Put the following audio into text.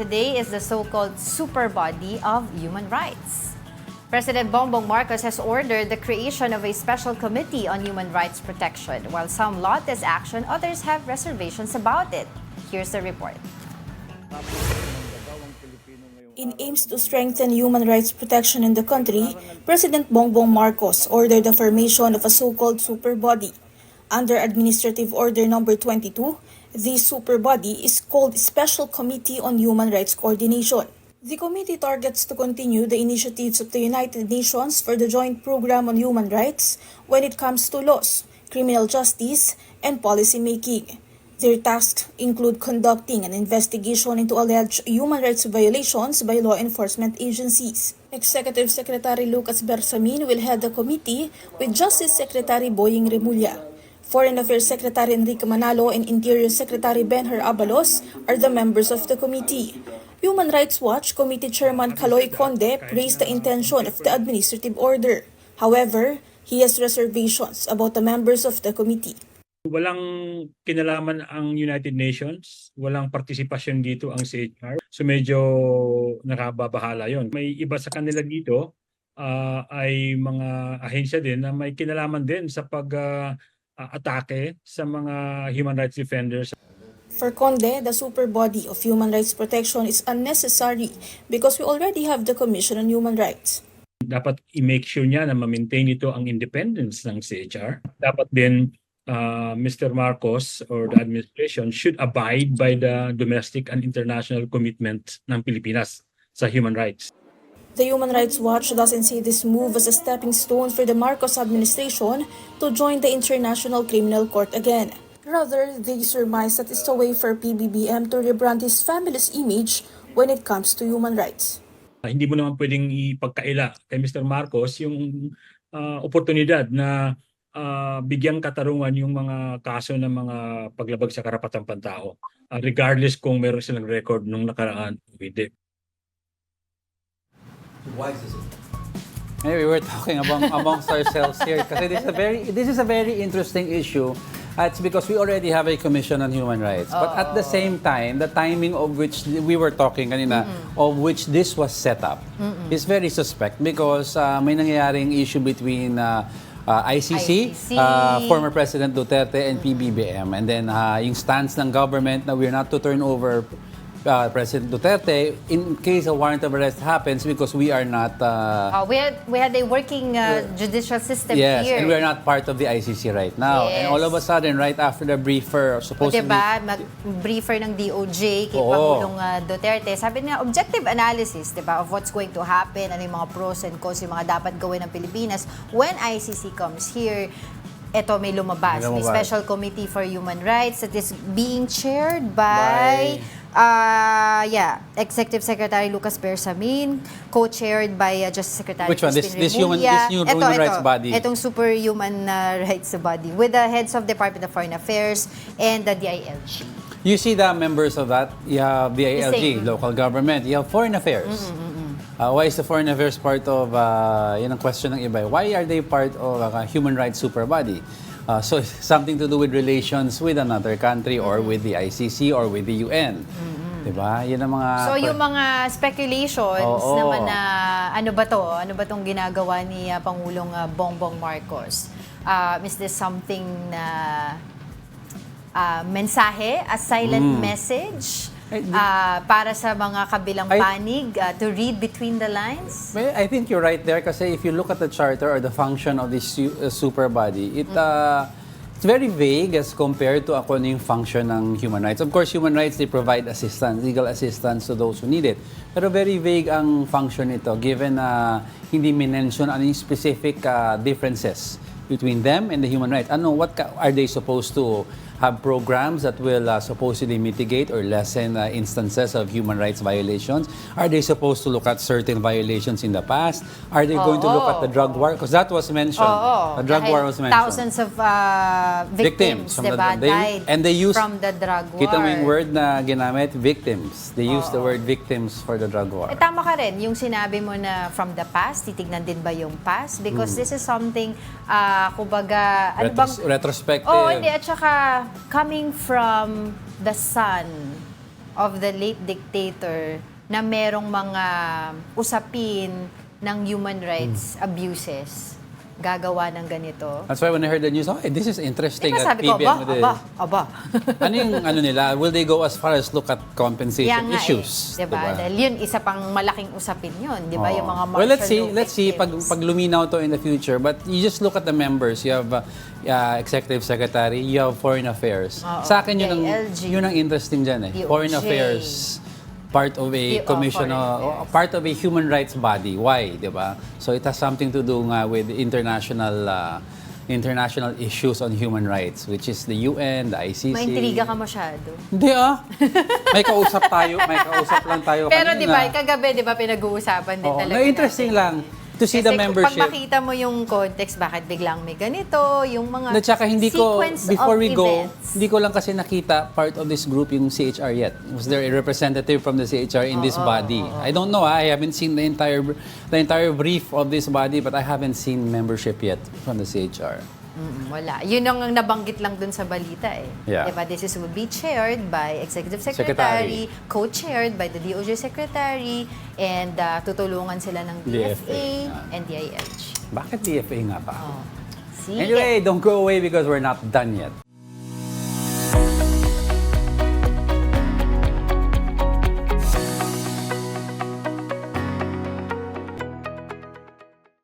today is the so-called super body of human rights. President Bongbong Marcos has ordered the creation of a special committee on human rights protection. While some laud this action, others have reservations about it. Here's the report. In aims to strengthen human rights protection in the country, President Bongbong Marcos ordered the formation of a so-called super body. Under Administrative Order No. 22, this super body is called Special Committee on Human Rights Coordination. The committee targets to continue the initiatives of the United Nations for the Joint Program on Human Rights when it comes to laws, criminal justice, and policy making. Their tasks include conducting an investigation into alleged human rights violations by law enforcement agencies. Executive Secretary Lucas Bersamin will head the committee with Justice Secretary Boying Remulla. Foreign Affairs Secretary Enrique Manalo and Interior Secretary Benher Abalos are the members of the committee. Human Rights Watch Committee Chairman Caloy Conde praised the intention of the administrative order. However, he has reservations about the members of the committee. Walang kinalaman ang United Nations, walang partisipasyon dito ang CHR. So medyo nakababahala yon. May iba sa kanila dito ay mga ahensya din na may kinalaman din sa pag-atake sa mga human rights defenders. For Conde, the super body of human rights protection is unnecessary because we already have the Commission on Human Rights. Dapat i-make sure niya na ma-maintain ito ang independence ng CHR. Dapat din Mr. Marcos or the administration should abide by the domestic and international commitment ng Pilipinas sa human rights. The Human Rights Watch doesn't see this move as a stepping stone for the Marcos administration to join the International Criminal Court again. Rather, they surmise that it's a way for PBBM to rebrand his family's image when it comes to human rights. Hindi mo naman pwedeng ipagkaila kay Mr. Marcos yung oportunidad na bigyang katarungan yung mga kaso ng mga paglabag sa karapatang pantao, regardless kung meron silang record nung nakaraan o hindi. Why is this? Anyway, we're talking amongst ourselves here kasi this is a very interesting issue. It's because we already have a Commission on Human Rights. But at the same time, the timing of which we were talking kanina, of which this was set up, is very suspect because may nangyayaring issue between ICC, former President Duterte and PBBM. And then yung stance ng government na we're not to turn over President Duterte in case a warrant of arrest happens because we are not... we had a working judicial system yes, here. and we are not part of the ICC right now. Yes. And all of a sudden, right after the briefer, supposedly... Diba, mag-briefer ng DOJ kay Pangulong Duterte. Sabi niya, objective analysis, diba, of what's going to happen, ano yung mga pros and cons, yung mga dapat gawin ng Pilipinas. When ICC comes here, eto may lumabas. May Special Committee for Human Rights that is being chaired by Executive Secretary Lucas Bersamin, co-chaired by Justice Secretary Which one? This new human rights body? Itong super human rights body with the heads of Department of Foreign Affairs and the DILG. You see the members of that? You have DILG, local government. You have Foreign Affairs. Why is the Foreign Affairs part of, yun ang question ng iba, why are they part of a human rights super body? So it's something to do with relations with another country or with the ICC or with the UN. Diba? Yun ang mga... So yung mga speculations naman na ano ba to? Ano ba tong ginagawa ni Pangulong Bongbong Marcos? Is this something na mensahe, a silent message para sa mga kabilang panig to read between the lines? Well, I think you're right there kasi if you look at the charter or the function of this super body, it's very vague as compared to ano yung function ng human rights. Of course, human rights, they provide assistance, legal assistance to those who need it. Pero very vague ang function nito given na hindi minention ano yung specific differences between them and the human rights. What are they supposed to have programs that will supposedly mitigate or lessen instances of human rights violations? Are they supposed to look at certain violations in the past? Are they going to look at the drug war? Because that was mentioned. The drug war was mentioned. Thousands of victims diba, died and they used, from the drug war. Kita mo yung word na ginamit, victims. They used the word victims for the drug war. Tama ka rin, yung sinabi mo na from the past, titignan din ba yung past? Because this is something, kumbaga, Retrospective. Hindi, at saka coming from the son of the late dictator na merong mga usapin ng human rights abuses gagawa ng ganito. That's why when I heard the news, this is interesting. Diba At sabi ko, PBM with aba. ano yung nila? Will they go as far as look at compensation Yan nga issues? diba? Dahil yun, isa pang malaking usapin yun. Diba? Yung mga martial Well, let's see law pag luminaw to in the future. But you just look at the members. You have Executive Secretary, you have Foreign Affairs. Sa akin, DILG. yun ang interesting dyan DOJ. Foreign Affairs, part of a commission, part of a human rights body. Why, di ba? So it has something to do nga with international issues on human rights, which is the UN, the ICC. Maintriga ka masyado. Hindi May kausap lang tayo Pero kanina. di ba, kagabi, di ba, pinag-uusapan din talaga interesting lang to see the membership. Pag makita mo yung context, bakit biglang may ganito, yung mga At saka sequence before of we go, events. hindi ko lang kasi nakita part of this group yung CHR yet. Was there a representative from the CHR in this body? I don't know. I haven't seen the entire brief of this body, but I haven't seen membership yet from the CHR. Wala. Yun ang nabanggit lang dun sa balita eh. Yeah. Diba? This will be chaired by Executive Secretary. co-chaired by the DOJ Secretary, and tutulungan sila ng DFA and DILG. Bakit DFA nga pa? See? Anyway, don't go away because we're not done yet.